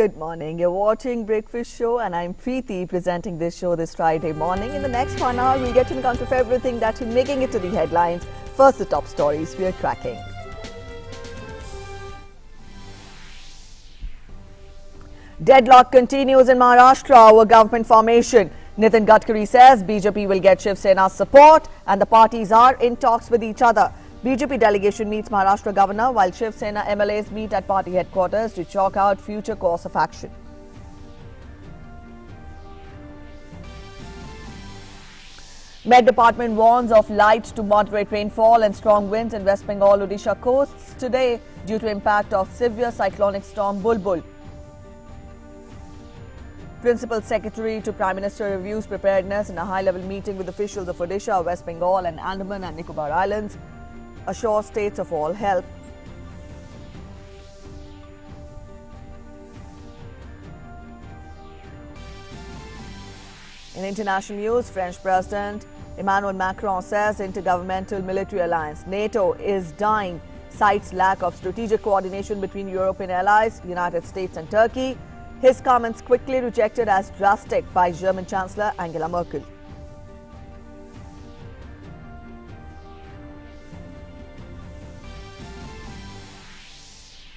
good morning. You're watching Breakfast Show and I'm Preeti presenting this show this Friday morning. In the next 1 hour, we'll get to account of everything that's making it to the headlines. First, the top stories we're tracking. Deadlock continues in Maharashtra over government formation. Nitin Gadkari says BJP will get Shiv Sena's support and the parties are in talks with each other. BJP delegation meets Maharashtra Governor while Shiv Sena MLAs meet at party headquarters to chalk out future course of action. Met Department warns of light to moderate rainfall and strong winds in West Bengal Odisha coasts today due to impact of severe cyclonic storm Bulbul. Principal Secretary to Prime Minister reviews preparedness in a high-level meeting with officials of Odisha, West Bengal and Andaman and Nicobar Islands. Assure states of all help. In international news, French President Emmanuel Macron says intergovernmental military alliance NATO is dying, cites lack of strategic coordination between European allies, United States and Turkey. His comments quickly rejected as drastic by German Chancellor Angela Merkel.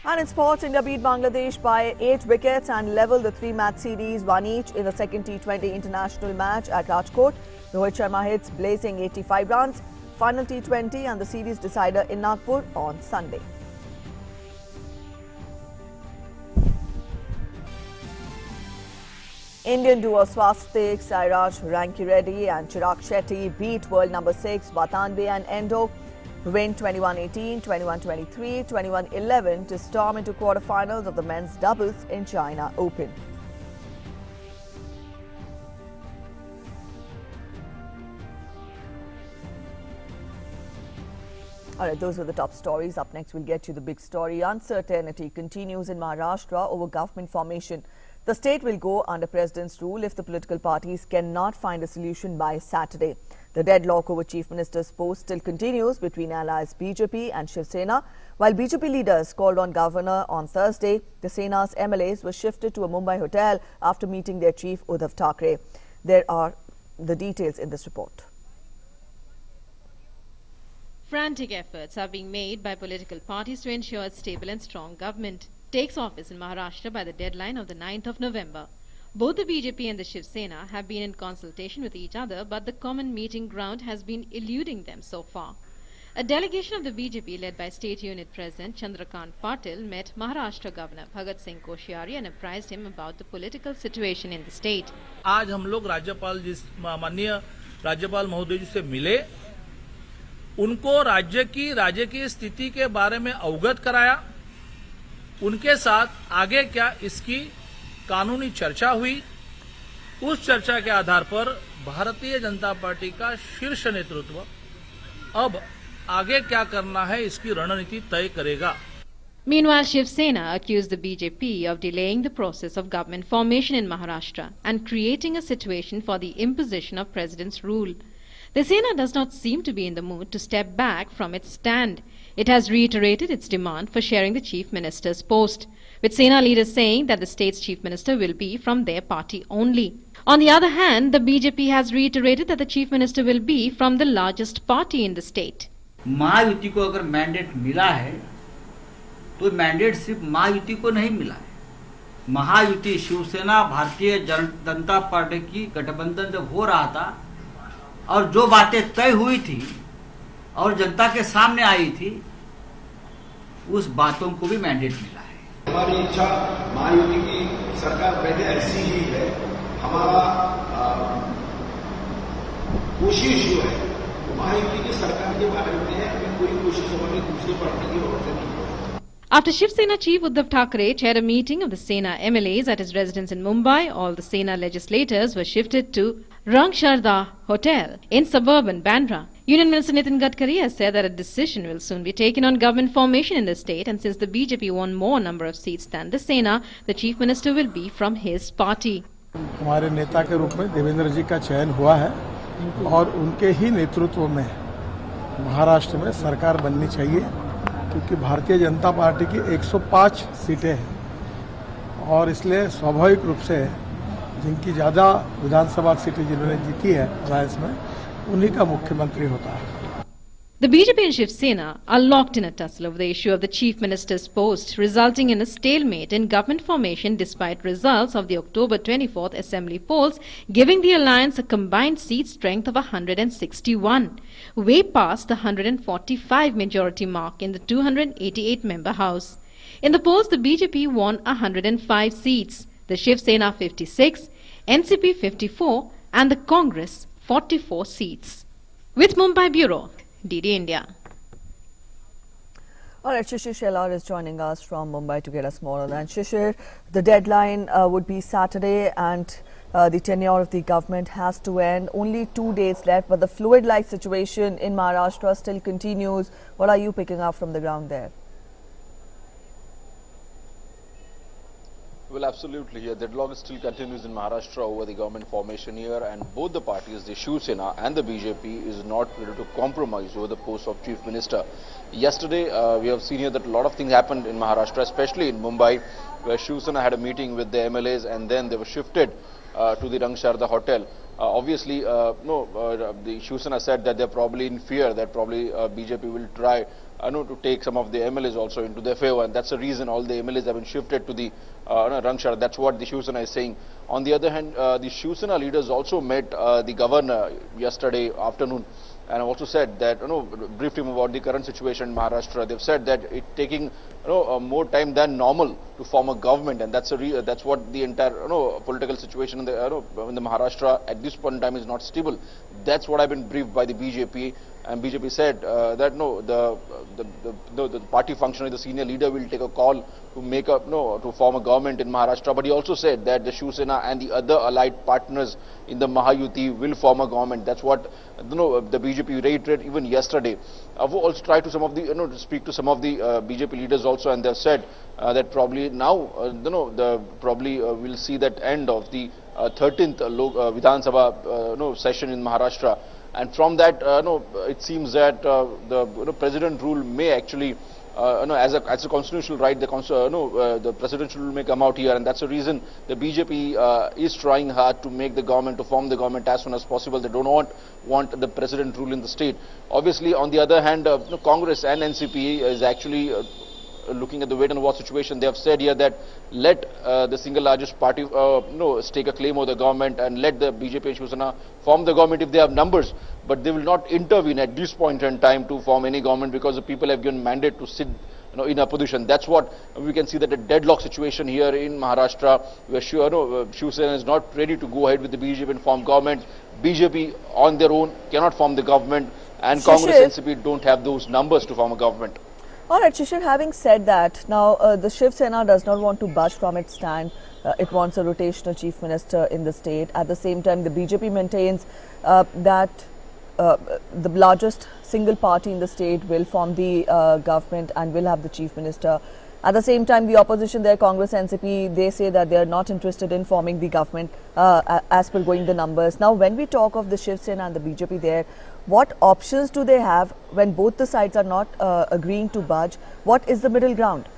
And in sports, India beat Bangladesh by 8 wickets and levelled the 3-match series 1 each in the second T20 international match at Rajkot. Rohit Sharma hits blazing 85 runs. Final T20 and the series decider in Nagpur on Sunday. Indian duo Swastik, Sairaj Rankireddy and Chirag Shetty beat world number 6 Vatanbe and Endo. Win 21-18, 21-23, 21-11 to storm into quarterfinals of the men's doubles in China Open. All right, those were the top stories. Up next, we'll get you the big story. Uncertainty continues in Maharashtra over government formation. The state will go under President's rule if the political parties cannot find a solution by Saturday. The deadlock over Chief Minister's post still continues between allies BJP and Shiv Sena. While BJP leaders called on Governor on Thursday, the Sena's MLAs were shifted to a Mumbai hotel after meeting their chief Uddhav Thackeray. There are the details in this report. Frantic efforts are being made by political parties to ensure a stable and strong government takes office in Maharashtra by the deadline of the 9th of November. Both the BJP and the Shiv Sena have been in consultation with each other, but the common meeting ground has been eluding them so far. A delegation of the BJP led by State Unit President Chandrakant Patil met Maharashtra Governor Bhagat Singh Koshyari and apprised him about the political situation in the state. आज हम लोग राज्यपाल माननीय राज्यपाल महोदय जी से मिले, उनको राज्य की राजकीय स्थिति के बारे में अवगत कराया, उनके साथ आगे क्या इसकी कानूनी चर्चा हुई। उस चर्चा के आधार पर भारतीय जनता पार्टी का शीर्ष नेतृत्व अब आगे क्या करना है इसकी रणनीति तय करेगा। Meanwhile, Shiv Sena accused the BJP of delaying the process of government formation in Maharashtra and creating a situation for the imposition of President's rule. The Sena does not seem to be in the mood to step back from its stand. It has reiterated its demand for sharing the Chief Minister's post, with Sena leaders saying that the state's Chief Minister will be from their party only. On the other hand, the BJP has reiterated that the Chief Minister will be from the largest party in the state. Mahayuti को अगर mandate मिला है तो mandate सिर्फ महायुति को नहीं मिला है। महायुति शिवसेना भारतीय जनता पार्टी की गठबंधन जब हो रहा था और जो बातें तय हुई थी और जनता के सामने आई थी, उस बातों को भी मैंडेट मिला है। हमारी इच्छा महायुति की सरकार बैठे ऐसी ही है। हमारा कोशिश जो है महायुति की सरकार के बारे में है, अभी कोई कोशिश हमारी दूसरी पार्टी की ओर से नहीं है। After Shiv Sena Chief Uddhav Thackeray chaired a meeting of the Sena MLAs at his residence in Mumbai, all the Sena legislators were shifted to Rangsharda Hotel in suburban Bandra. Union Minister Nitin Gadkari has said that a decision will soon be taken on government formation in the state, and since the BJP won more number of seats than the Sena, the Chief Minister will be from his party. हमारे नेता के रूप में देवेंद्र जी का चयन हुआ है और उनके ही नेतृत्व में महाराष्ट्र में सरकार बननी चाहिए, क्योंकि भारतीय जनता पार्टी की 105 सीटें हैं और इसलिए स्वाभाविक रूप से जिनकी ज़्यादा विधानसभा सीटें जिन्होंने जीती है अलायंस में, उन्हीं का मुख्यमंत्री होता है। The BJP and Shiv Sena are locked in a tussle over the issue of the Chief Minister's post, resulting in a stalemate in government formation despite results of the October 24th Assembly polls giving the alliance a combined seat strength of 161, way past the 145 majority mark in the 288-member House. In the polls, the BJP won 105 seats, the Shiv Sena 56, NCP 54 and the Congress 44 seats. With Mumbai Bureau, DD India. All right, Shishir Shelar is joining us from Mumbai to get us more on that. Shishir, the deadline would be Saturday and the tenure of the government has to end. Only 2 days left, but the fluid-like situation in Maharashtra still continues. What are you picking up from the ground there? Well, absolutely. Here, deadlock still continues in Maharashtra over the government formation here, and both the parties, the Shiv Sena and the BJP, is not ready to compromise over the post of Chief Minister. Yesterday, we have seen here that a lot of things happened in Maharashtra, especially in Mumbai, where Shiv Sena had a meeting with the MLAs, and then they were shifted to the Rangsharda Hotel. Obviously, the Shiv Sena said that they're probably in fear that probably BJP will try to take some of the MLAs also into their favor, and that's the reason all the MLAs have been shifted to the Rangsharda. That's what the Shiv Sena is saying. On the other hand, the Shiv Sena leaders also met the governor yesterday afternoon, and also said that, briefed him about the current situation in Maharashtra. They've said that it's taking, more time than normal to form a government, and that's what the entire, political situation in the, in the Maharashtra at this point in time is not stable. That's what I've been briefed by the BJP, and BJP said that the party functionary, the senior leader, will take a call to make up, to form a government in Maharashtra. But he also said that the Shiv Sena and the other allied partners in the Mahayuti will form a government. That's what the BJP reiterated even yesterday. I've also tried to some of the, to speak to some of the BJP leaders also, and they've said that probably now, probably we'll see that end of the 13th Vidhan Sabha session in Maharashtra. And from that, it seems that the president rule may actually, as a constitutional right, the presidential rule may come out here, and that's the reason the BJP is trying hard to make the government, to form the government as soon as possible. They don't want the president rule in the state. Obviously, on the other hand, Congress and NCP is actually looking at the wait and watch situation. They have said here that let the single largest party stake a claim over the government, and let the BJP and Shiv Sena form the government if they have numbers, but they will not intervene at this point in time to form any government, because the people have given mandate to sit in a position. That's what we can see, that a deadlock situation here in Maharashtra, where Shiv Sena is not ready to go ahead with the BJP and form government. BJP on their own cannot form the government, and Congress and NCP don't have those numbers to form a government. All right, Shishir, having said that, now the Shiv Sena does not want to budge from its stand. It wants a rotational chief minister in the state. At the same time, the BJP maintains that the largest single party in the state will form the government and will have the chief minister. At the same time, the opposition there, Congress, NCP, they say that they are not interested in forming the government as per going the numbers. Now, when we talk of the Shiv Sena and the BJP there, what options do they have when both the sides are not agreeing to budge? What is the middle ground?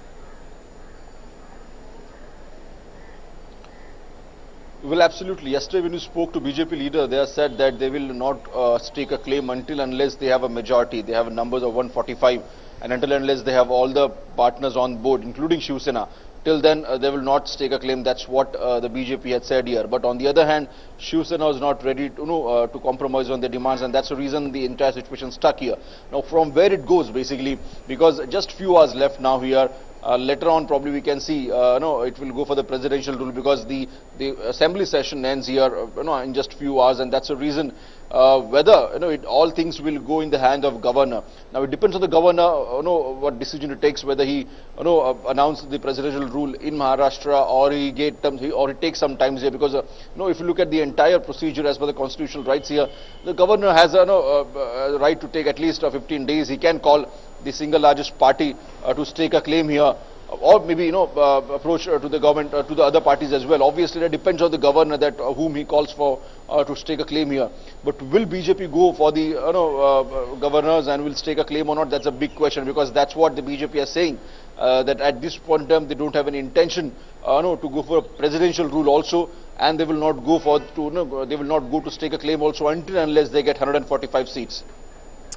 Well, absolutely. Yesterday when you spoke to BJP leader, they have said that they will not stake a claim unless they have a majority. They have numbers of 145, and unless they have all the partners on board, including Shiv Sena. Till then, they will not stake a claim. That's what the BJP had said here. But on the other hand, Shiv Sena is not ready to, to compromise on their demands, and that's the reason the entire situation stuck here. Now, from where it goes, basically, because just few hours left now here. Later on, probably we can see, it will go for the presidential rule, because the assembly session ends here, in just few hours, and that's the reason whether all things will go in the hand of governor. Now it depends on the governor, what decision he takes, whether he announces the presidential rule in Maharashtra, or he takes some time here, because if you look at the entire procedure as per the constitutional rights here, the governor has a right to take at least 15 days. He can call the single largest party to stake a claim here, or maybe approach to the government, to the other parties as well. Obviously, it depends on the governor that whom he calls for to stake a claim here. But will BJP go for the governors and will stake a claim or not? That's a big question, because that's what the BJP is saying, that at this point in time they don't have any intention to go for a presidential rule also, and they will not go for they will not go to stake a claim also until unless they get 145 seats.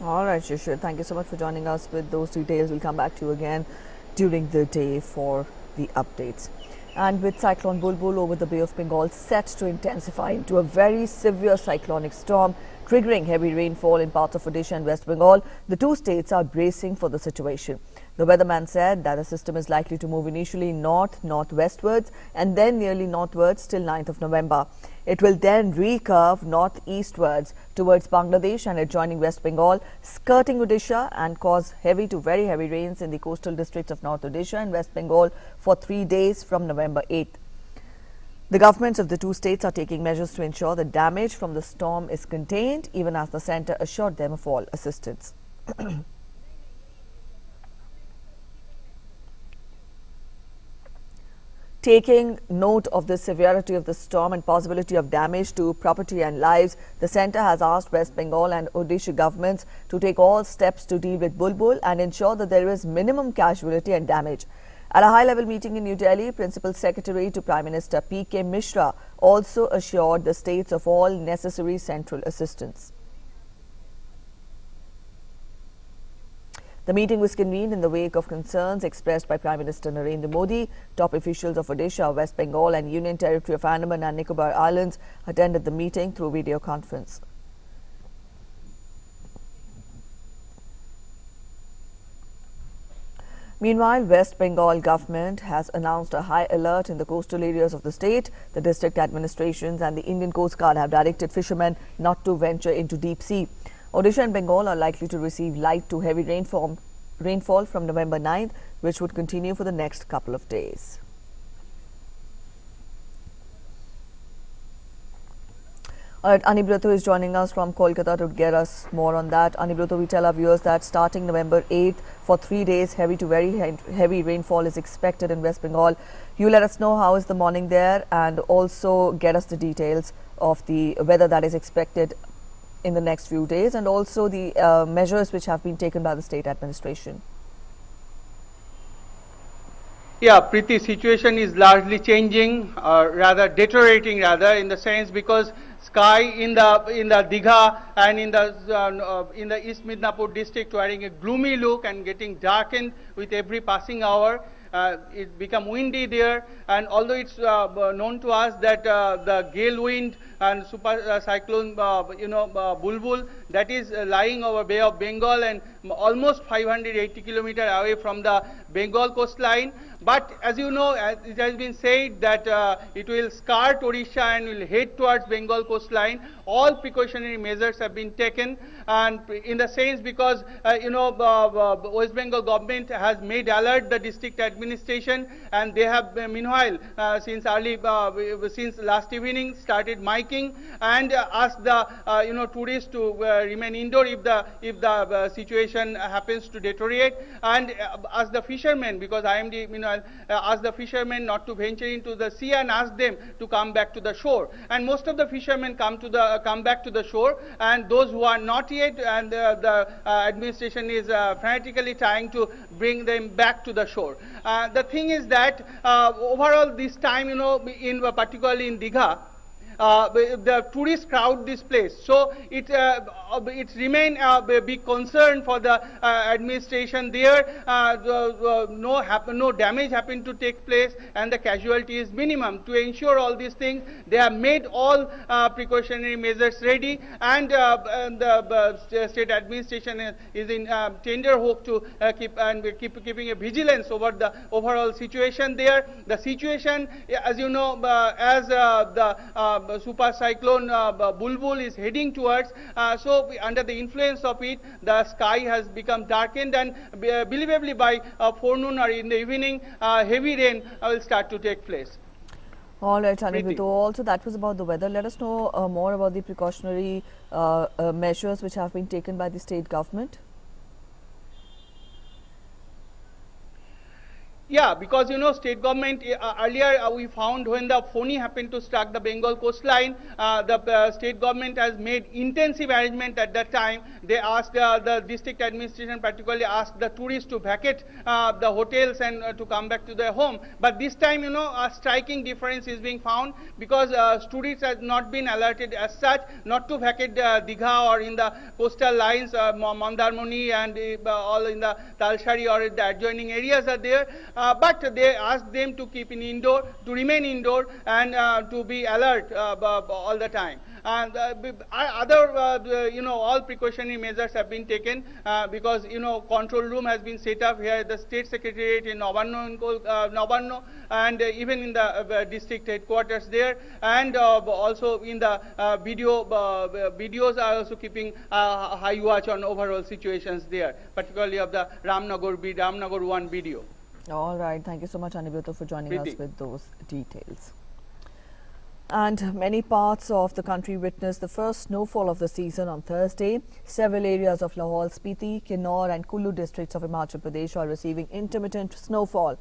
All right, Shishir, thank you so much for joining us with those details. We'll come back to you again during the day for the updates. And with Cyclone Bulbul over the Bay of Bengal set to intensify into a very severe cyclonic storm, triggering heavy rainfall in parts of Odisha and West Bengal, the two states are bracing for the situation. The weatherman said that the system is likely to move initially north-northwestwards and then nearly northwards till 9th of November. It will then recurve northeastwards towards Bangladesh and adjoining West Bengal, skirting Odisha, and cause heavy to very heavy rains in the coastal districts of North Odisha and West Bengal for 3 days from November 8th. The governments of the two states are taking measures to ensure the damage from the storm is contained, even as the centre assured them of all assistance. Taking note of the severity of the storm and possibility of damage to property and lives, the centre has asked West Bengal and Odisha governments to take all steps to deal with Bulbul and ensure that there is minimum casualty and damage. At a high-level meeting in New Delhi, Principal Secretary to Prime Minister P.K. Mishra also assured the states of all necessary central assistance. The meeting was convened in the wake of concerns expressed by Prime Minister Narendra Modi. Top officials of Odisha, West Bengal and Union Territory of Andaman and Nicobar Islands attended the meeting through video conference. Meanwhile, West Bengal government has announced a high alert in the coastal areas of the state. The district administrations and the Indian Coast Guard have directed fishermen not to venture into deep sea. Odisha and Bengal are likely to receive light to heavy rainfall from November 9th, which would continue for the next couple of days. All right, Anibrato is joining us from Kolkata to get us more on that. Anibrato, we tell our viewers that starting November 8th for 3 days, heavy to very heavy rainfall is expected in West Bengal. You let us know how is the morning there and also get us the details of the weather that is expected in the next few days and also the measures which have been taken by the state administration. Yeah, Preeti, situation is largely changing, rather deteriorating rather, in the sense because sky in the Digha and in the East Midnapur district wearing a gloomy look and getting darkened with every passing hour. It become windy there, and although it's known to us that the gale wind and super cyclone Bulbul that is lying over Bay of Bengal and almost 580 kilometers away from the Bengal coastline. But as you know, it has been said that it will skirt Odisha and will head towards Bengal coastline. All precautionary measures have been taken, and in the sense because West Bengal government has made alert the district administration, and they have meanwhile since last evening started miking and asked the tourists to remain indoor if the situation happens to deteriorate, and ask the fishermen, because IMD ask the fishermen not to venture into the sea and ask them to come back to the shore. And most of the fishermen come back to the shore, and those who are not yet, and the administration is frantically trying to bring them back to the shore. The thing is that overall this time, particularly in Digha, the tourists crowd this place, so it remain a big concern for the administration there. No damage happened to take place, and the casualty is minimum. To ensure all these things, they have made all precautionary measures ready, and the state administration is in tender hope to keeping a vigilance over the overall situation there. The situation, as you know, as the super cyclone Bulbul is heading towards, so under the influence of it, the sky has become darkened, and believably by forenoon or in the evening, heavy rain will start to take place. All right, Anibrato. Also, that was about the weather. Let us know more about the precautionary measures which have been taken by the state government. Yeah, because state government earlier we found when the Foni happened to struck the Bengal coastline, the state government has made intensive arrangement at that time. They asked the district administration, particularly asked the tourists to vacate the hotels and to come back to their home. But this time, a striking difference is being found because tourists have not been alerted as such not to vacate Digha or in the coastal lines, Mandarmoni and all in the Talshari or the adjoining areas are there. But they asked them to keep in indoor, to remain indoor, and to be alert all the time. And other, all precautionary measures have been taken because control room has been set up here at the state secretariat in Nabarno, and even in the district headquarters there, and also in the BDOs are also keeping high watch on overall situations there, particularly of the Ramnagar 1 BDO. All right. Thank you so much, Anibyoto, for joining us with those details. And many parts of the country witnessed the first snowfall of the season on Thursday. Several areas of Lahaul, Spiti, Kinnaur and Kullu districts of Himachal Pradesh are receiving intermittent snowfall.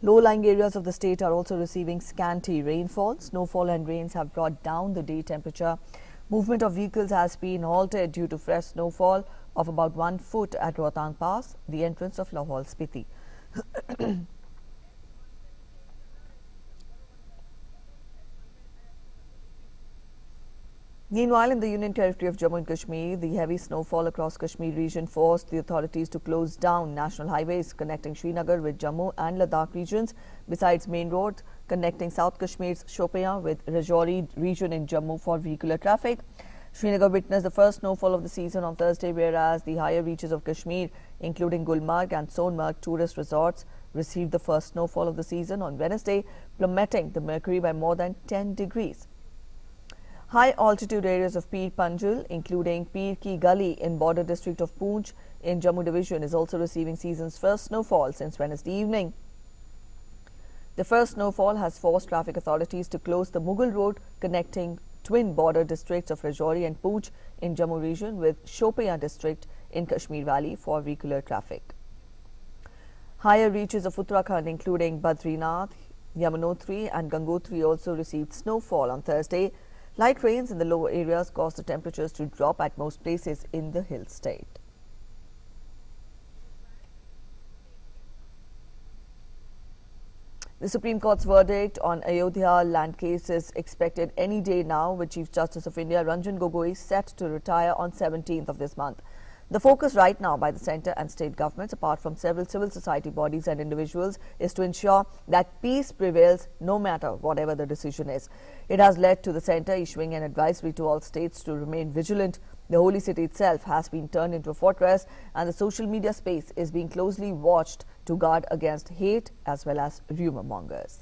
Low-lying areas of the state are also receiving scanty rainfall. Snowfall and rains have brought down the day temperature. Movement of vehicles has been halted due to fresh snowfall of about 1 foot at Rohtang Pass, the entrance of Lahaul, Spiti. Meanwhile, in the Union Territory of Jammu and Kashmir, the heavy snowfall across Kashmir region forced the authorities to close down national highways connecting Srinagar with Jammu and Ladakh regions, besides main road connecting South Kashmir's Shopian with Rajouri region in Jammu for vehicular traffic. Srinagar witnessed the first snowfall of the season on Thursday, whereas the higher reaches of Kashmir, including Gulmarg and Sonmarg tourist resorts, received the first snowfall of the season on Wednesday, plummeting the mercury by more than 10 degrees. High altitude areas of Pir Panjal, including Pir Ki Gali in border district of Poonch in Jammu division, is also receiving season's first snowfall since Wednesday evening. The first snowfall has forced traffic authorities to close the Mughal road connecting twin border districts of Rajouri and Poonch in Jammu region with Shopian district in Kashmir Valley for vehicular traffic. Higher reaches of Uttarakhand, including Badrinath, Yamunotri and Gangotri, also received snowfall on Thursday. Light rains in the lower areas caused the temperatures to drop at most places in the hill state. The Supreme Court's verdict on Ayodhya land case is expected any day now, with Chief Justice of India Ranjan Gogoi set to retire on 17th of this month. The focus right now by the centre and state governments, apart from several civil society bodies and individuals, is to ensure that peace prevails no matter whatever the decision is. It has led to the centre issuing an advisory to all states to remain vigilant. The holy city itself has been turned into a fortress, and the social media space is being closely watched to guard against hate as well as rumour mongers.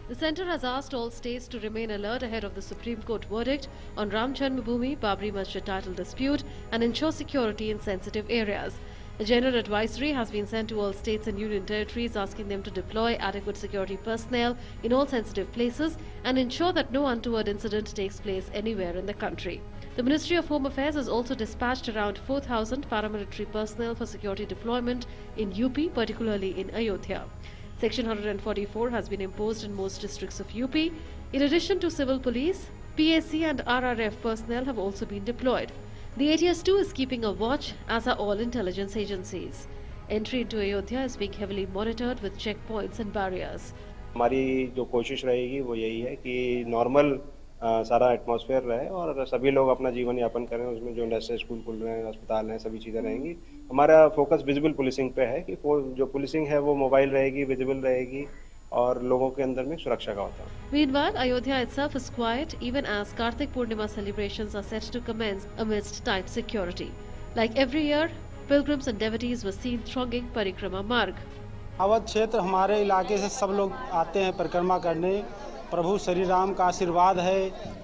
The centre has asked all states to remain alert ahead of the Supreme Court verdict on Ram Janmabhoomi Babri Masjid title dispute and ensure security in sensitive areas. A general advisory has been sent to all states and union territories asking them to deploy adequate security personnel in all sensitive places and ensure that no untoward incident takes place anywhere in the country. The Ministry of Home Affairs has also dispatched around 4,000 paramilitary personnel for security deployment in UP, particularly in Ayodhya. Section 144 has been imposed in most districts of UP. In addition to civil police, PAC and RRF personnel have also been deployed. The ATS too is keeping a watch, as are all intelligence agencies. Entry into Ayodhya is being heavily monitored with checkpoints and barriers. हमारी जो कोशिश रहेगी वो यही है कि normal सारा atmosphere रहे और सभी लोग अपना जीवन यापन करें, उसमें जो इंडस्ट्री स्कूल खुल रहे हैं, अस्पताल हैं, सभी चीज़ें रहेंगी। हमारा फोकस विजिबल पुलिसिंग पे है कि जो पुलिसिंग है वो मोबाइल रहेगी, विजिबल रहेगी और लोगों के अंदर में सुरक्षा का होता है। Meanwhile, Ayodhya itself is quiet even as Kartik Purnima celebrations are set to commence amidst tight security. Like every year, pilgrims and devotees were seen thronging Parikrama Marg. Awadh क्षेत्र हमारे इलाके से सब लोग आते हैं परिक्रमा करने प्रभु श्री राम का आशीर्वाद है।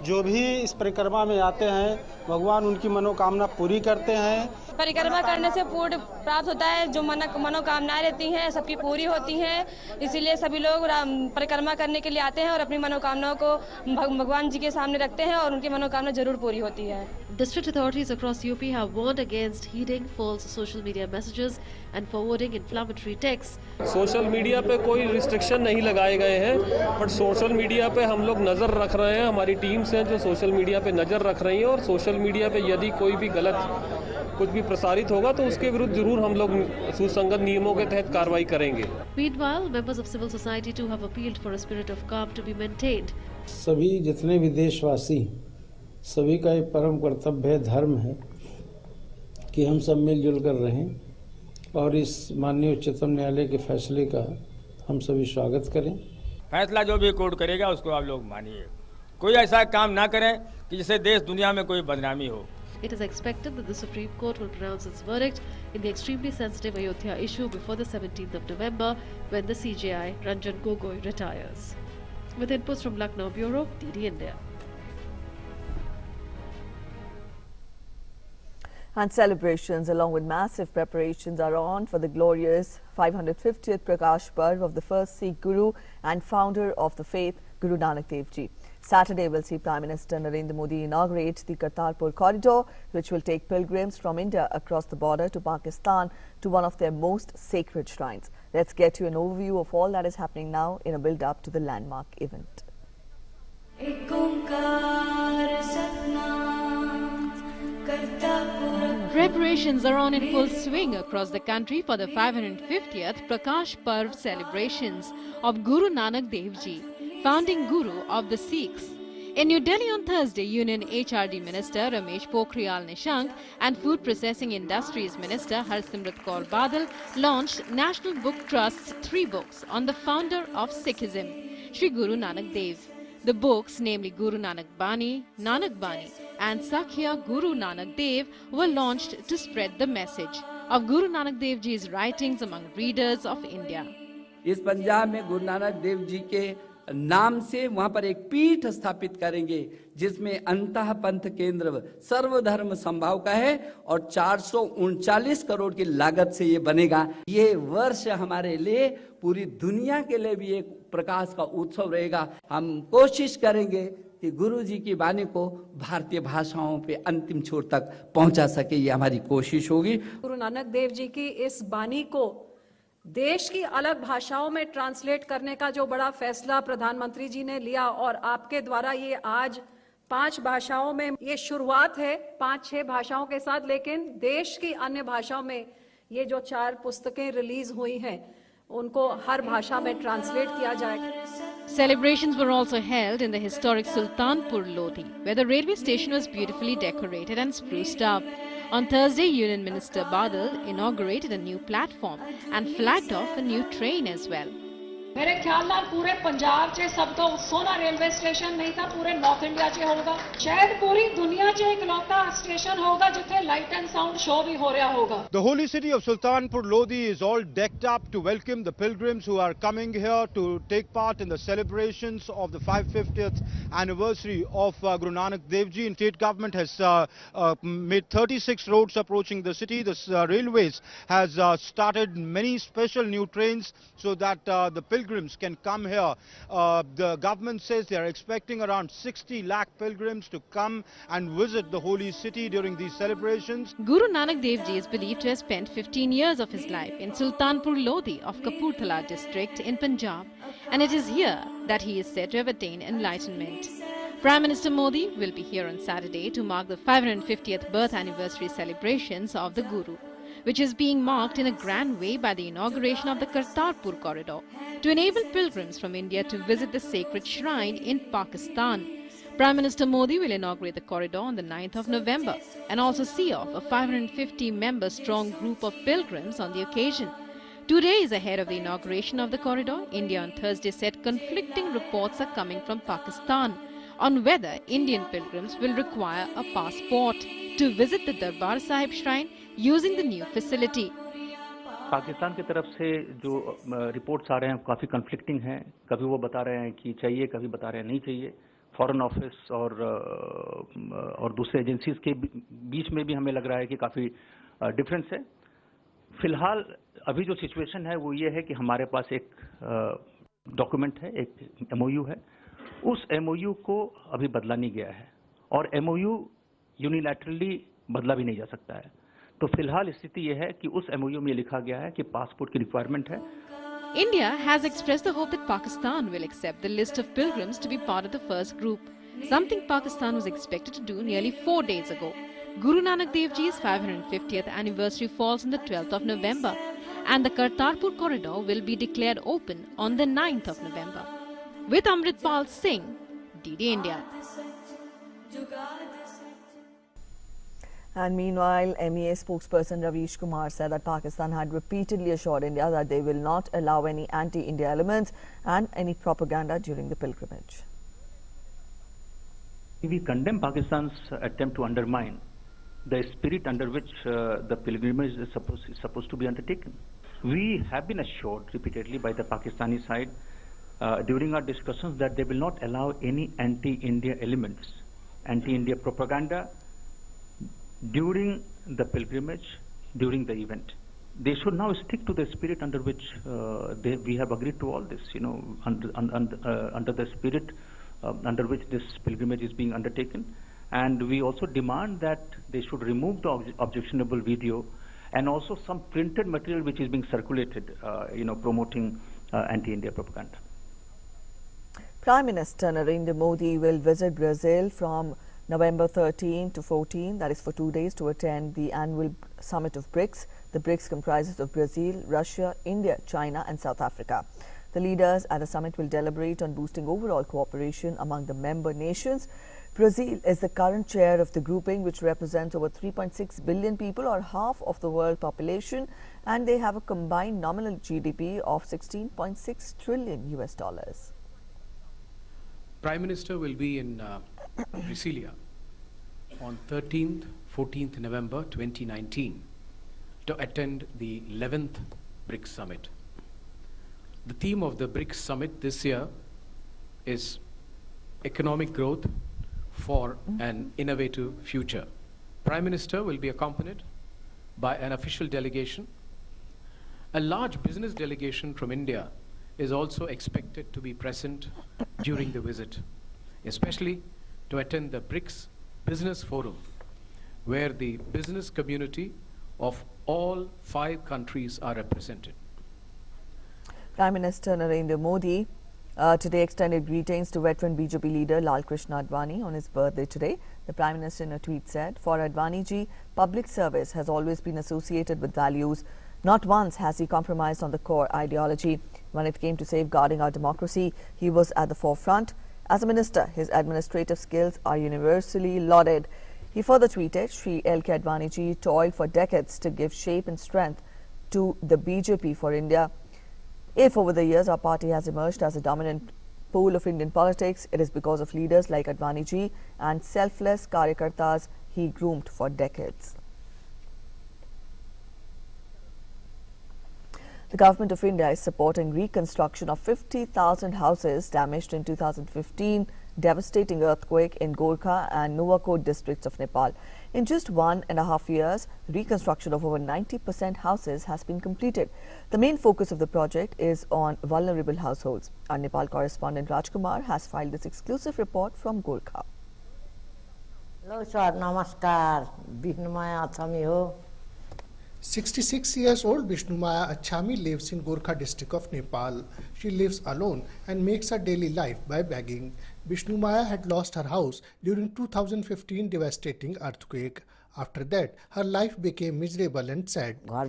जो भी इस परिक्रमा में आते हैं भगवान उनकी मनोकामना पूरी करते हैं। परिक्रमा करने से पूर्ण प्राप्त होता है, जो मनोकामनाएं रहती हैं सबकी पूरी होती हैं, इसीलिए सभी लोग परिक्रमा करने के लिए आते हैं और अपनी मनोकामनाओं को भगवान जी के सामने रखते हैं और उनकी मनोकामना जरूर पूरी होती है। District authorities across UP have warned against heeding false social media messages and forwarding inflammatory texts. Social media पे कोई रिस्ट्रिक्शन नहीं लगाए गए हैं, बट सोशल मीडिया पे हम लोग नज़र रख रहे हैं। हमारी टीम्स हैं जो सोशल मीडिया पे नज़र रख रही हैं और सोशल मीडिया पे यदि कोई भी गलत कुछ भी प्रसारित होगा तो उसके विरुद्ध जरूर हम लोग सुसंगत नियमों के तहत कार्रवाई करेंगे। Meanwhile, members of civil society too have appealed for a spirit of calm to be maintained. सभी जितने भी देशवासी, सभी का एक परम कर्तव्य धर्म है कि हम सब मिलजुल कर रहें और इस माननीय उच्चतम न्यायालय के फैसले का हम सभी स्वागत करें। फैसला जो भी कोर्ट करेगा उसको आप लोग मानिए। कोई ऐसा काम ना करें कि जिससे देश दुनिया में कोई बदनामी हो। It is expected that the Supreme Court will pronounce its verdict in the extremely sensitive Ayodhya issue before the 17th of November when the CJI Ranjan Gogoi retires. With inputs from Lucknow Bureau, DD India. And celebrations along with massive preparations are on for the glorious 550th Prakash Parv of the first Sikh Guru and founder of the faith, Guru Nanak Dev Ji. Saturday will see Prime Minister Narendra Modi inaugurate the Kartarpur corridor, which will take pilgrims from India across the border to Pakistan to one of their most sacred shrines. Let's get you an overview of all that is happening now in a build-up to the landmark event. Preparations are on in full swing across the country for the 550th Prakash Parv celebrations of Guru Nanak Dev Ji, founding Guru of the Sikhs. In New Delhi on Thursday, Union HRD Minister Ramesh Pokhriyal Nishank and Food Processing Industries Minister Harsimrat Kaur Badal launched National Book Trust's 3 books on the founder of Sikhism, Shri Guru Nanak Dev. The books, namely Guru Nanak Bani, Nanak Bani and Sakhya Guru Nanak Dev, were launched to spread the message of Guru Nanak Dev Ji's writings among readers of India. इस पंजाब में गुरु नानक देव जी के नाम से वहां पर एक पीठ स्थापित करेंगे जिसमें अंतः पंथ केंद्र सर्वधर्म संभाव का है और 439 करोड़ की लागत से ये बनेगा। ये वर्ष हमारे लिए पूरी दुनिया के लिए भी एक प्रकाश का उत्सव रहेगा। हम कोशिश करेंगे कि गुरु जी की वाणी को भारतीय भाषाओं पे अंतिम छोर तक पहुंचा सके, ये हमारी कोशिश होगी। गुरु नानक देव जी की इस वाणी को देश की अलग भाषाओं में ट्रांसलेट करने का जो बड़ा फैसला प्रधानमंत्री जी ने लिया और आपके द्वारा ये आज 5 भाषाओं में ये शुरुआत है, 5-6 भाषाओं के साथ, लेकिन देश की अन्य भाषाओं में ये जो 4 पुस्तकें रिलीज हुई हैं उनको हर भाषा में ट्रांसलेट किया जाएगा। Celebrations were also held in the historic Sultanpur Lodi, where the railway station was beautifully decorated and spruced up. On Thursday, Union Minister Badal inaugurated a new platform and flagged off a new train as well. मेरे ख्याल नाल पूरे पंजाब च सब तो सोना railway station नहीं था, पूरे नॉर्थ इंडिया च होगा, शायद पूरी दुनिया च इकलौता स्टेशन होगा जिथे लाइट एंड साउंड शो भी हो रहा होगा। The holy city of Sultanpur Lodi is all decked up to welcome the pilgrims who are coming here to take part in the celebrations of the 550th anniversary of Guru Nanak Dev Ji. And state government has made 36 roads approaching the city. The railways has started many special new trains so that the pilgrims can come here. The government says they are expecting around 60 lakh pilgrims to come and visit the holy city during these celebrations. Guru Nanak Dev Ji is believed to have spent 15 years of his life in Sultanpur Lodi of Kapurthala district in Punjab, and it is here that he is said to have attained enlightenment. Prime Minister Modi will be here on Saturday to mark the 550th birth anniversary celebrations of the Guru, which is being marked in a grand way by the inauguration of the Kartarpur corridor to enable pilgrims from India to visit the sacred shrine in Pakistan. Prime Minister Modi will inaugurate the corridor on the 9th of November and also see off a 550-member strong group of pilgrims on the occasion. 2 days ahead of the inauguration of the corridor, India on Thursday said conflicting reports are coming from Pakistan on whether Indian pilgrims will require a passport to visit the Darbar Sahib shrine using the new facility. Pakistan की तरफ से जो reports आ रहे हैं काफ़ी conflicting हैं। कभी वो बता रहे हैं कि चाहिए, कभी बता रहे हैं नहीं चाहिए। फॉरेन ऑफिस और दूसरे एजेंसीज के बीच में भी हमें लग रहा है कि काफ़ी डिफरेंस है। फिलहाल अभी जो सिचुएशन है वो ये है कि हमारे पास एक डॉक्यूमेंट है, एक एमओयू है। उस एमओयू को अभी बदला नहीं गया है और एमओयू यूनिलैटरली बदला भी नहीं जा सकता है। तो फिलहाल स्थिति यह है कि उस एमओयू में लिखा गया है कि पासपोर्ट की रिक्वायरमेंट है। India has expressed the hope that Pakistan will accept the list of pilgrims to be part of the first group, something Pakistan was expected to do nearly 4 days ago. Guru Nanak Dev Ji's 550th anniversary falls on the 12th of November, and the Kartarpur corridor will be declared open on the 9th of November. With Amritpal Singh, DD India. And meanwhile, MEA spokesperson Ravish Kumar said that Pakistan had repeatedly assured India that they will not allow any anti-India elements and any propaganda during the pilgrimage. We condemn Pakistan's attempt to undermine the spirit under which the pilgrimage is supposed to be undertaken. We have been assured repeatedly by the Pakistani side during our discussions that they will not allow any anti-India elements, anti-India propaganda during the pilgrimage, during the event. They should now stick to the spirit under which we have agreed to all this, under the spirit under which this pilgrimage is being undertaken. And we also demand that they should remove the objectionable video and also some printed material which is being circulated, promoting anti-India propaganda. Prime Minister Narendra Modi will visit Brazil from November 13 to 14, that is for 2 days, to attend the annual summit of BRICS. The BRICS comprises of Brazil, Russia, India, China and South Africa. The leaders at the summit will deliberate on boosting overall cooperation among the member nations. Brazil is the current chair of the grouping, which represents over 3.6 billion people or half of the world population, and they have a combined nominal GDP of $16.6 trillion US. Prime Minister will be in Brasilia on 13th, 14th November 2019 to attend the 11th BRICS Summit. The theme of the BRICS Summit this year is economic growth for an innovative future. Prime Minister will be accompanied by an official delegation. A large business delegation from India is also expected to be present during the visit, especially to attend the BRICS Business Forum, where the business community of all 5 countries are represented. Prime Minister Narendra Modi today extended greetings to veteran BJP leader Lal Krishna Advani on his birthday today. The Prime Minister in a tweet said, "For Advani ji, public service has always been associated with values. Not once has he compromised on the core ideology. When it came to safeguarding our democracy, he was at the forefront. As a minister, his administrative skills are universally lauded." He further tweeted, "Shri L.K. Advani ji toiled for decades to give shape and strength to the BJP for India. If over the years our party has emerged as a dominant pole of Indian politics, it is because of leaders like Advani ji and selfless karyakartas he groomed for decades." The Government of India is supporting reconstruction of 50,000 houses damaged in 2015 devastating earthquake in Gorkha and Nuwakot districts of Nepal. In just 1.5 years, reconstruction of over 90% houses has been completed. The main focus of the project is on vulnerable households. Our Nepal correspondent Rajkumar has filed this exclusive report from Gorkha. Hello sir, namaskar. Bishnumaya Achami ho. 66 years old Bishnumaya Achami lives in Gorkha district of Nepal. She lives alone and makes her daily life by begging. Bishnumaya had lost her house during 2015 devastating earthquake. After that, her life became miserable and sad. I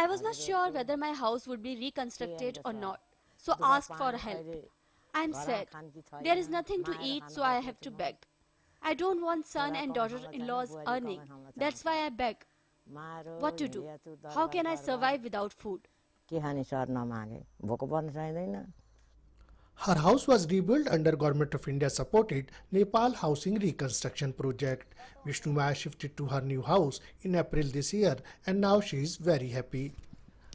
was not sure whether my house would be reconstructed or not, so asked for help. I am sad. There is nothing to eat, so I have to beg. I don't want son and daughter-in-laws earning. That's why I beg. What to do? How can I survive without food? Her house was rebuilt under Government of India supported Nepal Housing Reconstruction Project. Vishnu Maya shifted to her new house in April this year and now she is very happy.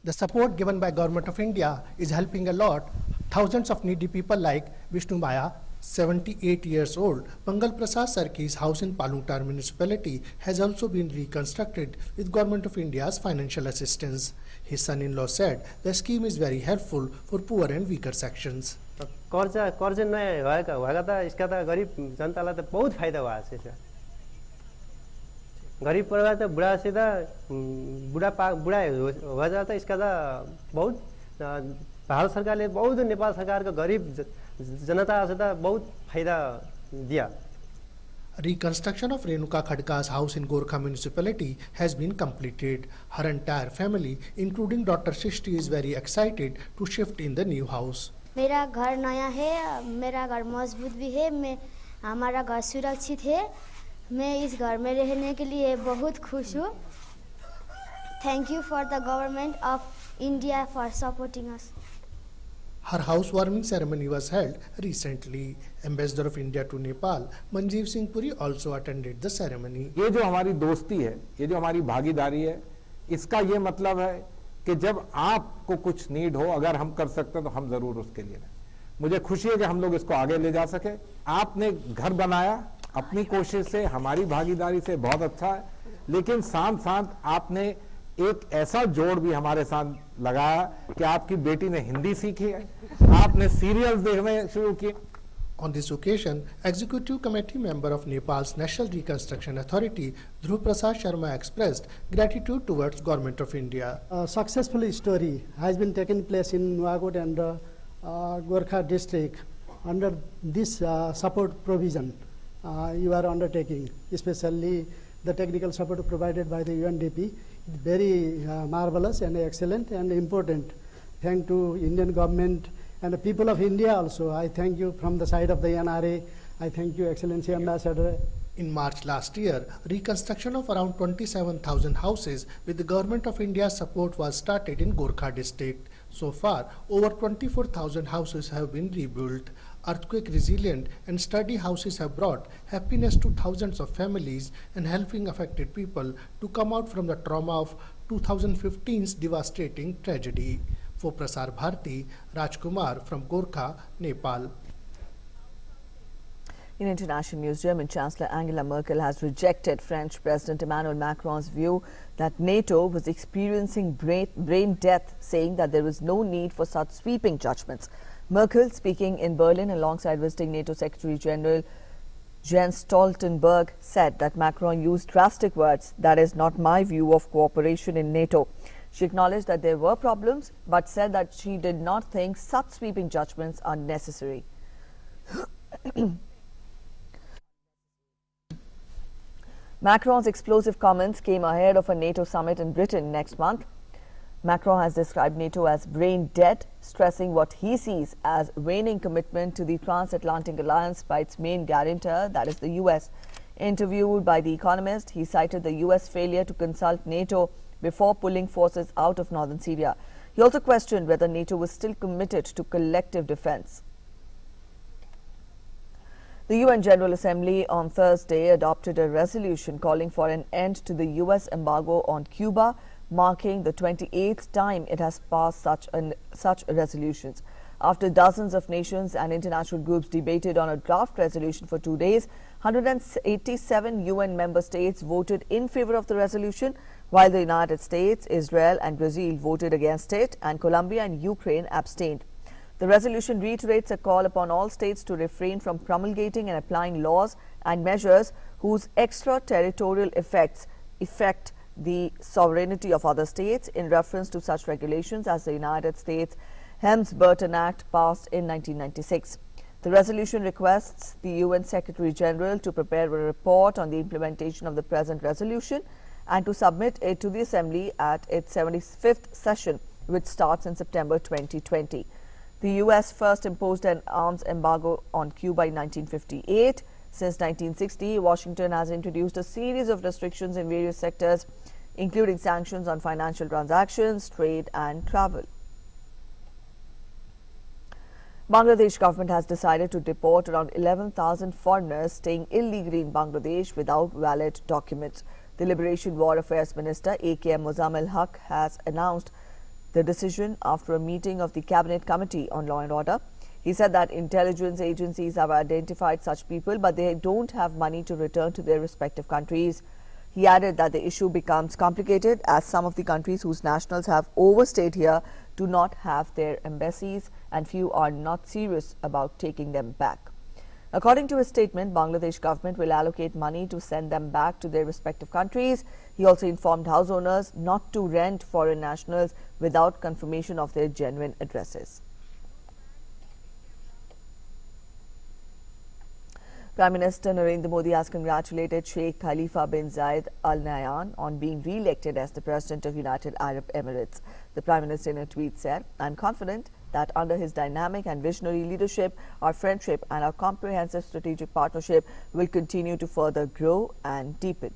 The support given by Government of India is helping a lot. Thousands of needy people like Vishnu Maya, 78 years old. Mangal Prasad Sarki's house in Palungtar municipality has also been reconstructed with Government of India's financial assistance. His son-in-law said the scheme is very helpful for poor and weaker sections. कर्ज नयाँ भएका त यसका त गरिब जनतालाई त बहुत फाइदा भएको छ। गरिब परिवार त बुढासित बुढा भएछ त यसका त बहुत भारत सरकारले बहुत नेपाल सरकारको गरिब जनतासित बहुत फाइदा दिया। Reconstruction of Renuka Khadka's house in Gorkha municipality has been completed. Her entire family, including daughter Shishti, is very excited to shift in the new house. मेरा घर नया है, मेरा घर मजबूत भी है, हमारा घर सुरक्षित है, मैं इस घर में रहने के लिए बहुत खुश हूँ। Thank you for the Government of India for supporting us. Her housewarming ceremony was held recently. Ambassador of India to Nepal, Manjeev Singh Puri, also attended the ceremony. ये जो हमारी दोस्ती है, ये जो हमारी भागीदारी है, इसका ये मतलब है कि जब आपको कुछ नीड हो, अगर हम कर सकते हैं तो हम जरूर उसके लिए रहें। मुझे खुशी है कि हम लोग इसको आगे ले जा सके। आपने घर बनाया अपनी कोशिश से, हमारी भागीदारी से, बहुत अच्छा है, लेकिन साथ साथ आपने एक ऐसा जोड़ भी हमारे साथ लगाया कि आपकी बेटी ने हिंदी सीखी है, आपने सीरियल्स देखने शुरू किए। On this occasion, Executive Committee member of Nepal's National Reconstruction Authority, Dhruv Prasad Sharma, expressed gratitude towards Government of India. A successful story has been taken place in Nuwakot and Gorkha district under this support provision you are undertaking, especially the technical support provided by the UNDP. Very marvelous and excellent and important. Thank to Indian government and the people of India also. I thank you from the side of the NRA. I thank you, Excellency Ambassador. In March last year, reconstruction of around 27,000 houses with the Government of India's support was started in Gorkha district. So far, over 24,000 houses have been rebuilt. Earthquake resilient and sturdy houses have brought happiness to thousands of families and helping affected people to come out from the trauma of 2015's devastating tragedy. For Prasar Bharati, Rajkumar from Gorkha, Nepal. In international news, German Chancellor Angela Merkel has rejected French President Emmanuel Macron's view that NATO was experiencing brain death, saying that there was no need for such sweeping judgments. Merkel, speaking in Berlin alongside visiting NATO Secretary General Jens Stoltenberg, said that Macron used drastic words. That is not my view of cooperation in NATO. She acknowledged that there were problems, but said that she did not think such sweeping judgments are necessary. Macron's explosive comments came ahead of a NATO summit in Britain next month. Macron has described NATO as brain dead, stressing what he sees as waning commitment to the transatlantic alliance by its main guarantor, that is the US. Interviewed by The Economist, he cited the US failure to consult NATO before pulling forces out of northern Syria. He also questioned whether NATO was still committed to collective defense. The UN General Assembly on Thursday adopted a resolution calling for an end to the US embargo on Cuba, marking the 28th time it has passed such resolutions. After dozens of nations and international groups debated on a draft resolution for 2 days, 187 UN member states voted in favor of the resolution, while the United States, Israel and Brazil voted against it, and Colombia and Ukraine abstained. The resolution reiterates a call upon all states to refrain from promulgating and applying laws and measures whose extraterritorial effects affect the sovereignty of other states, in reference to such regulations as the United States Helms-Burton Act passed in 1996. The resolution requests the UN Secretary General to prepare a report on the implementation of the present resolution and to submit it to the Assembly at its 75th session, which starts in September 2020. The US first imposed an arms embargo on Cuba in 1958. Since 1960, Washington has introduced a series of restrictions in various sectors, including sanctions on financial transactions, trade and travel. Bangladesh government has decided to deport around 11,000 foreigners staying illegally in Bangladesh without valid documents. The Liberation War Affairs Minister A.K.M. Mozammel Haq has announced the decision after a meeting of the Cabinet Committee on Law and Order. He said that intelligence agencies have identified such people, but they don't have money to return to their respective countries. He added that the issue becomes complicated as some of the countries whose nationals have overstayed here do not have their embassies and few are not serious about taking them back. According to his statement, Bangladesh government will allocate money to send them back to their respective countries. He also informed house owners not to rent foreign nationals without confirmation of their genuine addresses. Prime Minister Narendra Modi has congratulated Sheikh Khalifa bin Zayed Al Nahyan on being re-elected as the President of United Arab Emirates. The Prime Minister in a tweet said, "I'm confident that under his dynamic and visionary leadership, our friendship and our comprehensive strategic partnership will continue to further grow and deepen."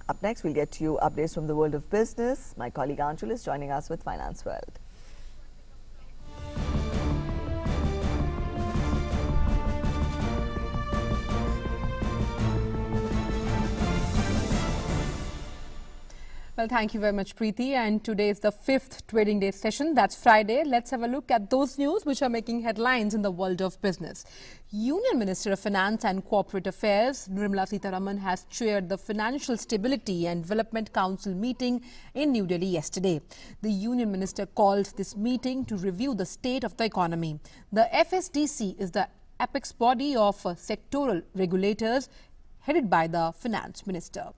Up next, we'll get to you updates from the world of business. My colleague Angela is joining us with Finance World. Well, thank you very much, Preeti. And today is the 5th trading day session. That's Friday. Let's have a look at those news which are making headlines in the world of business. Union Minister of Finance and Corporate Affairs, Nirmala Sitharaman, has chaired the Financial Stability and Development Council meeting in New Delhi yesterday. The Union Minister called this meeting to review the state of the economy. The FSDC is the apex body of sectoral regulators headed by the Finance Minister.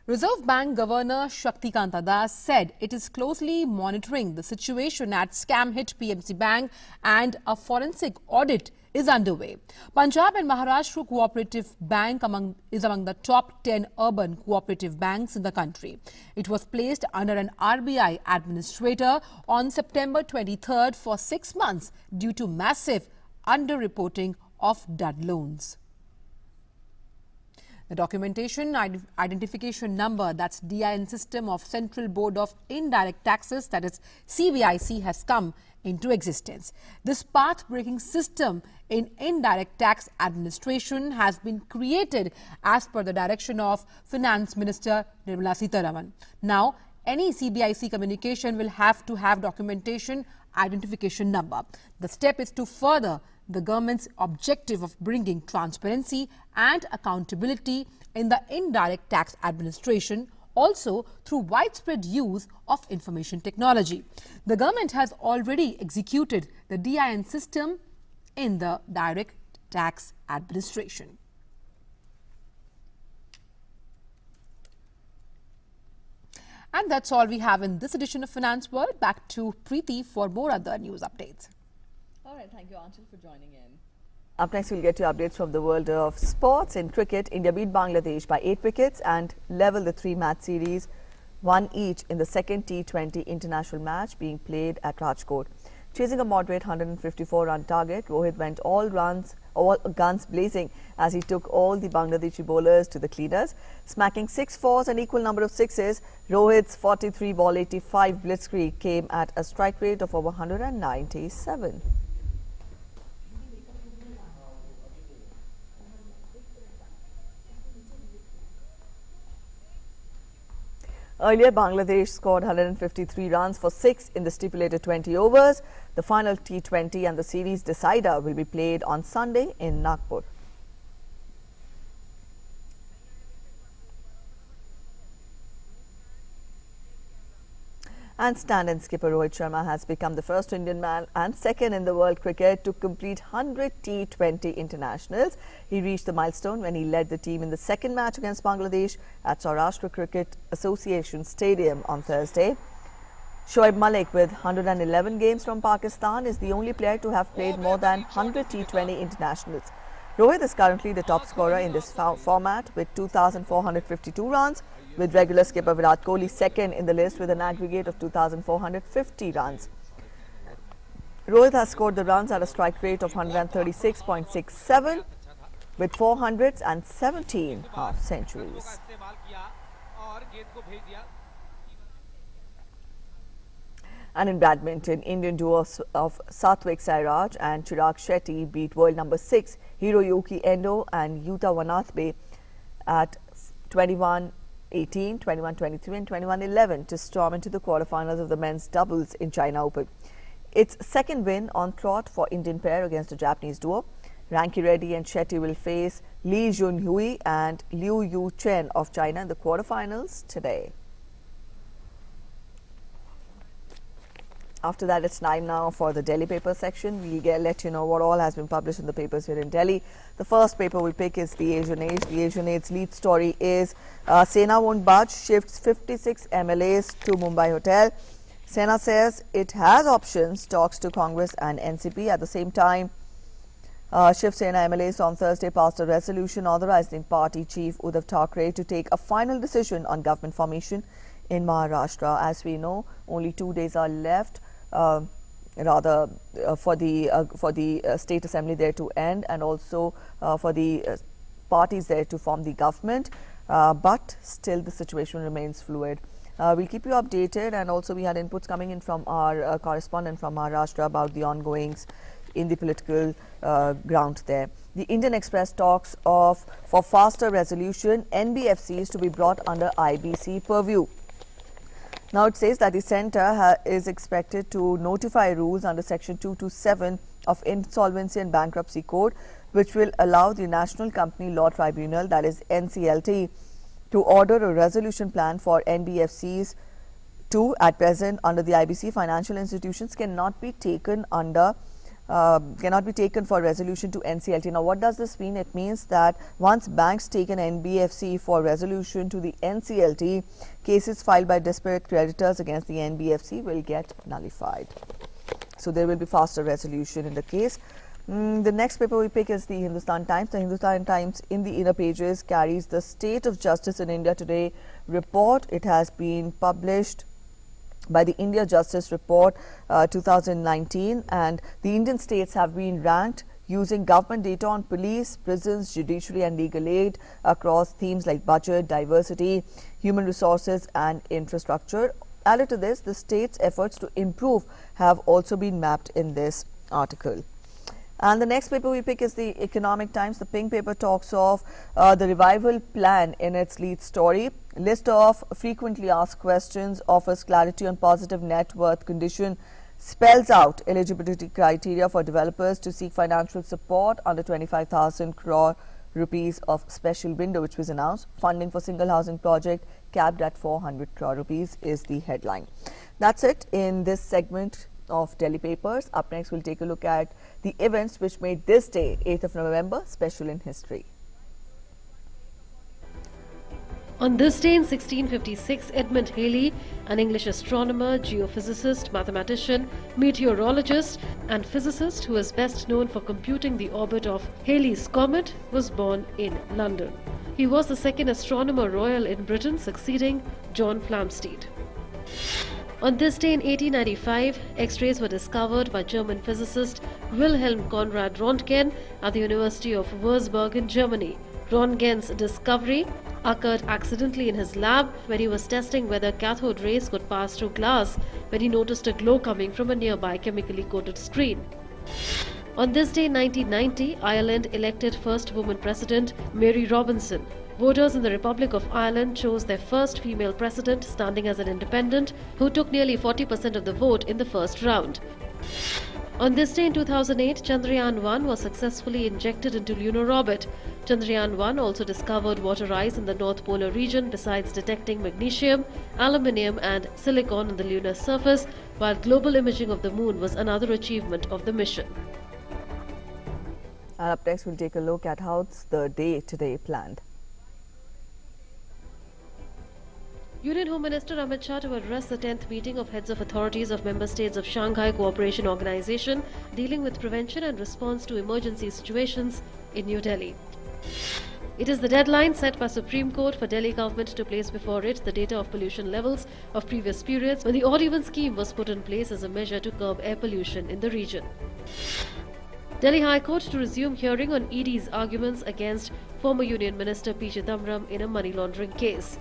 Reserve Bank Governor Shaktikanta Das said it is closely monitoring the situation at scam-hit PMC Bank and a forensic audit is underway. Punjab and Maharashtra Cooperative Bank is among the top 10 urban cooperative banks in the country. It was placed under an RBI administrator on September 23rd for 6 months due to massive underreporting of dud loans. The documentation identification number, that's DIN system of Central Board of Indirect Taxes, that is CBIC, has come into existence. This path-breaking system in indirect tax administration has been created as per the direction of Finance Minister Nirmala Sitharaman. Now, any CBIC communication will have to have documentation identification number. The step is to further the government's objective of bringing transparency and accountability in the indirect tax administration, also through widespread use of information technology. The government has already executed the DIN system in the direct tax administration. And that's all we have in this edition of Finance World. Back to Preeti for more other news updates. All right, thank you, Anshul, for joining in. Up next, we'll get you updates from the world of sports. In cricket, India beat Bangladesh by 8 wickets and leveled the 3-match series, 1 each in the second T20 international match being played at Rajkot. Chasing a moderate 154-run target, Rohit went all guns blazing as he took all the Bangladeshi bowlers to the cleaners. Smacking 6 fours and equal number of sixes, Rohit's 43-ball 85 blitzkrieg came at a strike rate of over 197. Earlier, Bangladesh scored 153 runs for 6 in the stipulated 20 overs. The final T20 and the series decider will be played on Sunday in Nagpur. And stand-in skipper Rohit Sharma has become the first Indian man and second in the world cricket to complete 100 T20 internationals. He reached the milestone when he led the team in the second match against Bangladesh at Saurashtra Cricket Association Stadium on Thursday. Shoaib Malik, with 111 games from Pakistan, is the only player to have played more than 100 T20 internationals. Rohit is currently the top scorer in this format with 2,452 runs, with regular skipper Virat Kohli second in the list with an aggregate of 2,450 runs. Rohit has scored the runs at a strike rate of 136.67 with 400s and 17 half centuries. And in badminton, Indian duos of Satvik Sairaj and Chirag Shetty beat world number 6 Hiroyuki Endo and Yuta Watanabe at 21-18, 21-23 and 21-11 to storm into the quarterfinals of the men's doubles in China Open. Its second win on trot for Indian pair against the Japanese duo. Ranki Reddy and Shetty will face Lee Junhui and Liu Yu Chen of China in the quarterfinals today. After that, it's time now for the Delhi paper section. We'll let you know what all has been published in the papers here in Delhi. The first paper we pick is the Asian Age. The Asian Age's lead story is Sena won't budge, shifts 56 MLAs to Mumbai Hotel. Sena says it has options, talks to Congress and NCP. At the same time, Shiv Sena MLAs on Thursday passed a resolution authorizing party chief Uddhav Thackeray to take a final decision on government formation in Maharashtra. As we know, only 2 days are left. For the state assembly there to end, and also for the parties there to form the government, but still the situation remains fluid. We'll keep you updated, and also we had inputs coming in from our correspondent from Maharashtra about the ongoings in the political ground there. The Indian Express talks of for faster resolution, NBFCs to be brought under IBC purview. Now it says that the centre is expected to notify rules under section 227 of Insolvency and Bankruptcy Code, which will allow the National Company Law Tribunal, that is NCLT, to order a resolution plan for NBFCs to, at present under the IBC, financial institutions cannot be taken for resolution to NCLT. Now, what does this mean? It means that once banks take an NBFC for resolution to the NCLT, cases filed by disparate creditors against the NBFC will get nullified. So there will be faster resolution in the case. The next paper we pick is the Hindustan Times. The Hindustan Times in the inner pages carries the State of Justice in India Today report. It has been published by the India Justice Report 2019, and the Indian states have been ranked using government data on police, prisons, judiciary and legal aid across themes like budget, diversity, human resources and infrastructure. Added to this, the states' efforts to improve have also been mapped in this article. And the next paper we pick is the Economic Times. The pink paper talks of the revival plan in its lead story. List of frequently asked questions offers clarity on positive net worth condition, spells out eligibility criteria for developers to seek financial support under 25,000 crore rupees of special window, which was announced. Funding for single housing project capped at 400 crore rupees is the headline. That's it in this segment of Delhi papers. Up next, we'll take a look at the events which made this day, 8th of November, special in history. On this day in 1656, Edmund Halley, an English astronomer, geophysicist, mathematician, meteorologist and physicist who is best known for computing the orbit of Halley's Comet, was born in London. He was the second astronomer royal in Britain, succeeding John Flamsteed. On this day in 1895, X-rays were discovered by German physicist Wilhelm Conrad Röntgen at the University of Würzburg in Germany. Röntgen's discovery occurred accidentally in his lab when he was testing whether cathode rays could pass through glass when he noticed a glow coming from a nearby chemically coated screen. On this day in 1990, Ireland elected first woman president Mary Robinson. Voters in the Republic of Ireland chose their first female president, standing as an independent, who took nearly 40% of the vote in the first round. On this day in 2008, Chandrayaan-1 was successfully injected into lunar orbit. Chandrayaan-1 also discovered water ice in the North Polar region, besides detecting magnesium, aluminium and silicon on the lunar surface, while global imaging of the moon was another achievement of the mission. And up next, we'll take a look at how's the day today planned. Union Home Minister Amit Shah to address the 10th meeting of heads of authorities of member states of Shanghai Cooperation Organization dealing with prevention and response to emergency situations in New Delhi. It is the deadline set by Supreme Court for Delhi government to place before it the data of pollution levels of previous periods when the odd-even scheme was put in place as a measure to curb air pollution in the region. Delhi High Court to resume hearing on ED's arguments against former Union Minister P. Chidambaram in a money laundering case.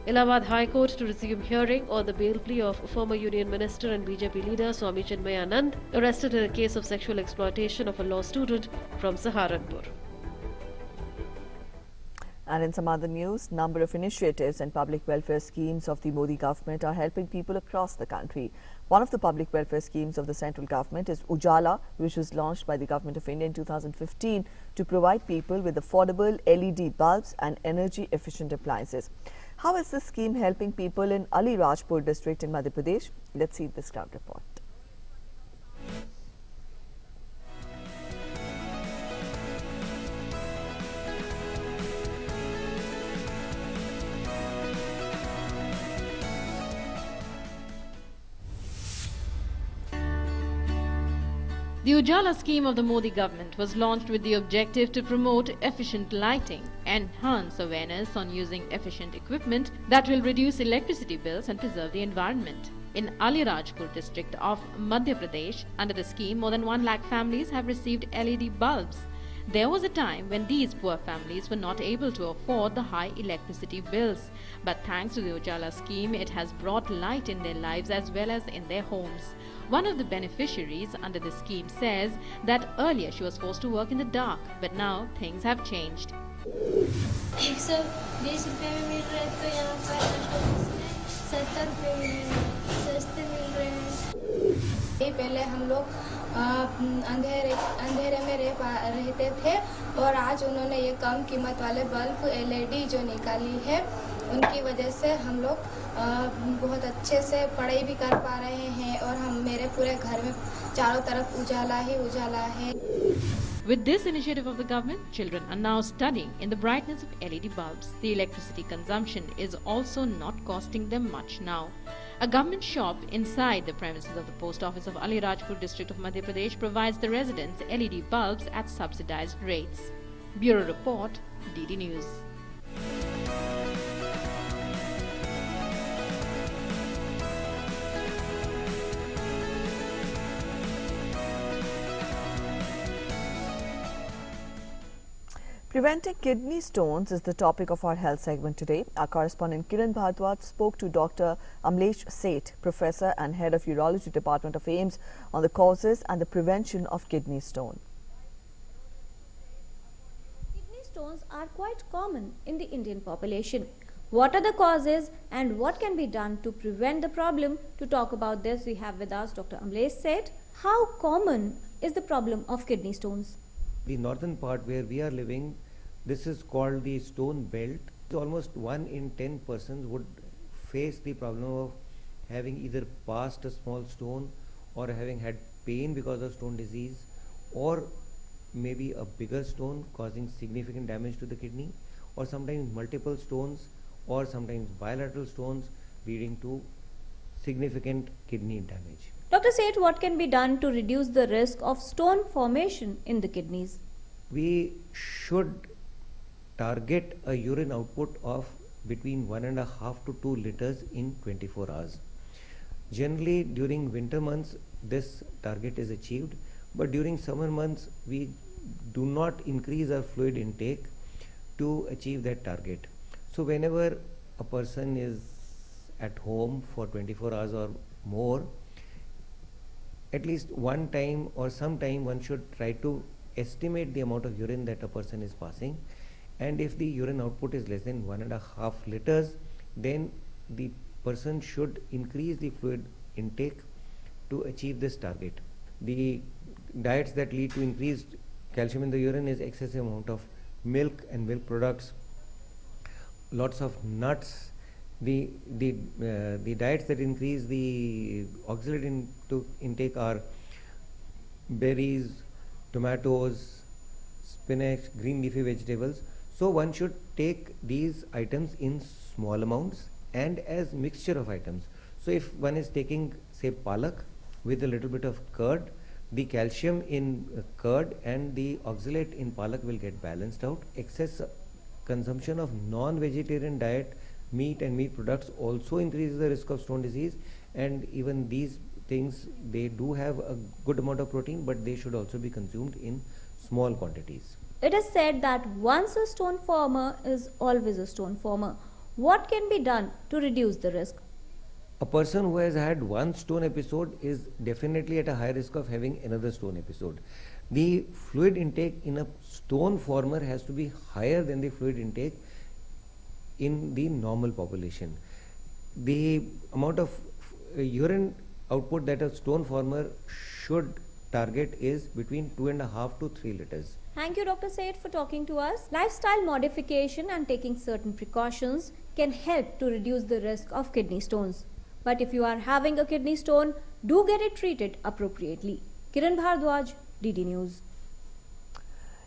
Allahabad High Court to resume hearing on the bail plea of former Union Minister and BJP leader Swami Chinmayanand, arrested in a case of sexual exploitation of a law student from Saharanpur. And in some other news, number of initiatives and public welfare schemes of the Modi government are helping people across the country. One of the public welfare schemes of the central government is Ujala, which was launched by the Government of India in 2015 to provide people with affordable LED bulbs and energy-efficient appliances. How is this scheme helping people in Ali Rajpur district in Madhya Pradesh? Let's see this ground report. The Ujala scheme of the Modi government was launched with the objective to promote efficient lighting, enhance awareness on using efficient equipment that will reduce electricity bills and preserve the environment. In Ali Rajpur district of Madhya Pradesh, under the scheme, more than 1 lakh families have received LED bulbs. There was a time when these poor families were not able to afford the high electricity bills. But thanks to the Ujala scheme, it has brought light in their lives as well as in their homes. One of the beneficiaries under the scheme says that earlier she was forced to work in the dark, but now things have changed. पहले हम लोग अंधेरे में रहते थे और आज उन्होंने ये कम कीमत वाले बल्ब LED जो निकाली है, उनकी वजह से हम लोग बहुत अच्छे से पढ़ाई भी कर पा रहे हैं और हम मेरे पूरे घर में चारों तरफ उजाला ही उजाला है. With this initiative of the government, children are now studying in the brightness of LED bulbs. The electricity consumption is also not costing them much now. A government shop inside the premises of the post office of Ali Rajpur district of Madhya Pradesh provides the residents LED bulbs at subsidized rates. Bureau Report, DD News. Preventing kidney stones is the topic of our health segment today. Our correspondent Kiran Bhardwaj spoke to Dr. Amlesh Seth, Professor and Head of Urology Department of AIIMS, on the causes and the prevention of kidney stone. Kidney stones are quite common in the Indian population. What are the causes and what can be done to prevent the problem? To talk about this, we have with us Dr. Amlesh Seth. How common is the problem of kidney stones? The northern part where we are living, this is called the stone belt. Almost 1 in 10 persons would face the problem of having either passed a small stone or having had pain because of stone disease, or maybe a bigger stone causing significant damage to the kidney, or sometimes multiple stones, or sometimes bilateral stones leading to significant kidney damage. Dr. Seth, what can be done to reduce the risk of stone formation in the kidneys? We should target a urine output of between 1.5 to 2 liters in 24 hours. Generally, during winter months, this target is achieved, but during summer months, we do not increase our fluid intake to achieve that target. So whenever a person is at home for 24 hours or more, at least one time or sometime one should try to estimate the amount of urine that a person is passing, and if the urine output is less than 1.5 liters, then the person should increase the fluid intake to achieve this target. The diets that lead to increased calcium in the urine is excessive amount of milk and milk products, lots of nuts. The diets that increase the oxalate intake are berries, tomatoes, spinach, green leafy vegetables. So one should take these items in small amounts and as mixture of items. So if one is taking, say, palak with a little bit of curd, the calcium in curd and the oxalate in palak will get balanced out. Excess consumption of non-vegetarian diet, meat and meat products also increases the risk of stone disease, and even these things, they do have a good amount of protein, but they should also be consumed in small quantities. It is said that once a stone former is always a stone former. What can be done to reduce the risk? A person who has had one stone episode is definitely at a high risk of having another stone episode. The fluid intake in a stone former has to be higher than the fluid intake in the normal population. The amount of urine output that a stone former should target is between 2.5 to 3 liters. Thank you, Dr. Seth, for talking to us. Lifestyle modification and taking certain precautions can help to reduce the risk of kidney stones. But if you are having a kidney stone, do get it treated appropriately. Kiran Bhardwaj, DD News.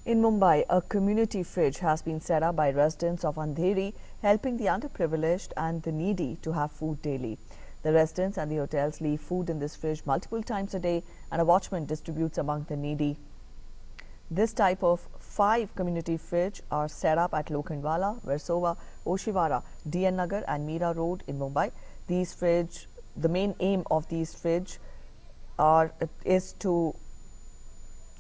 In Mumbai, a community fridge has been set up by residents of Andheri, helping the underprivileged and the needy to have food daily. The residents and the hotels leave food in this fridge multiple times a day, and a watchman distributes among the needy. This type of 5 community fridge are set up at Lokhandwala, Versova, Oshiwara, DN Nagar and Meera Road in Mumbai. These fridge, the main aim of these fridge is to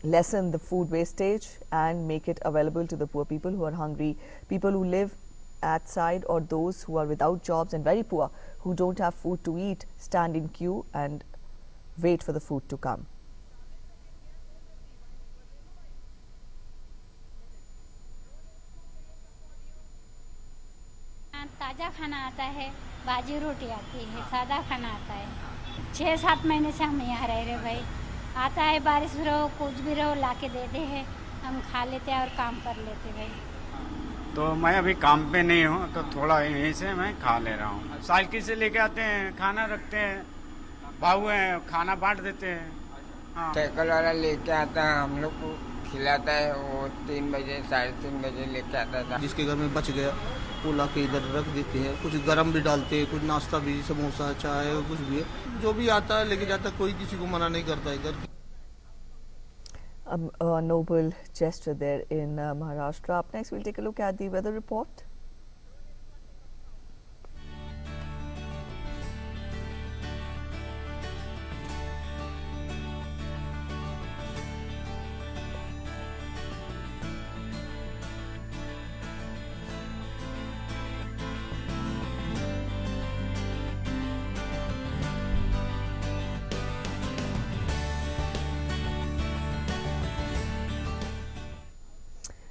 lessen the food wastage and make it available to the poor people who are hungry, people who live outside, or those who are without jobs and very poor who don't have food to eat, stand in queue and wait for the food to come. ताज़ा खाना आता है, बाजी रोटी आती है, सादा खाना आता है। 6-7 महीने से हम यहाँ रह रहे भाई। आता है बारिश भी रहो, कुछ भी रहो, लाके देते हैं, हम खा लेते हैं और काम कर लेते हैं भाई। तो मैं अभी काम पे नहीं हूँ, तो थोड़ा यहीं से मैं खा ले रहा हूँ। साइकिल से लेके आते हैं, खाना रखते हैं, बाबू हैं, खाना बांट देते हैं। साइकिल वाला लेके आता है, हम लोग को खिलाता है, वो 3 बजे 3:30 बजे लेके आता था। जिसके घर में बच गया वो ला के इधर रख देते हैं, कुछ गरम भी डालते हैं, कुछ नाश्ता भी, समोसा चाय कुछ भी है, जो भी आता है लेके जाता है, कोई किसी को मना नहीं करता है घर। A noble gesture there in Maharashtra. Up next, we'll take a look at the weather report.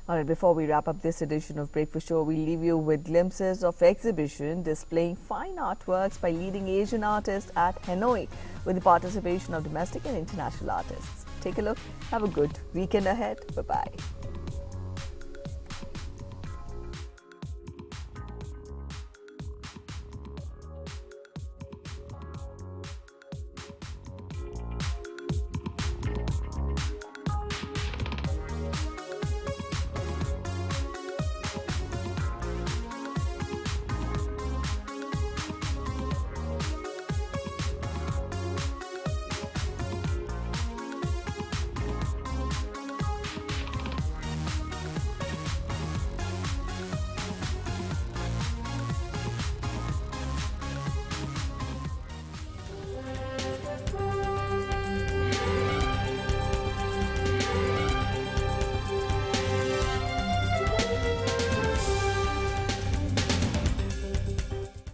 All right, before we wrap up this edition of Breakfast Show, we leave you with glimpses of exhibition displaying fine artworks by leading Asian artists at Hanoi with the participation of domestic and international artists. Take a look. Have a good weekend ahead. Bye-bye.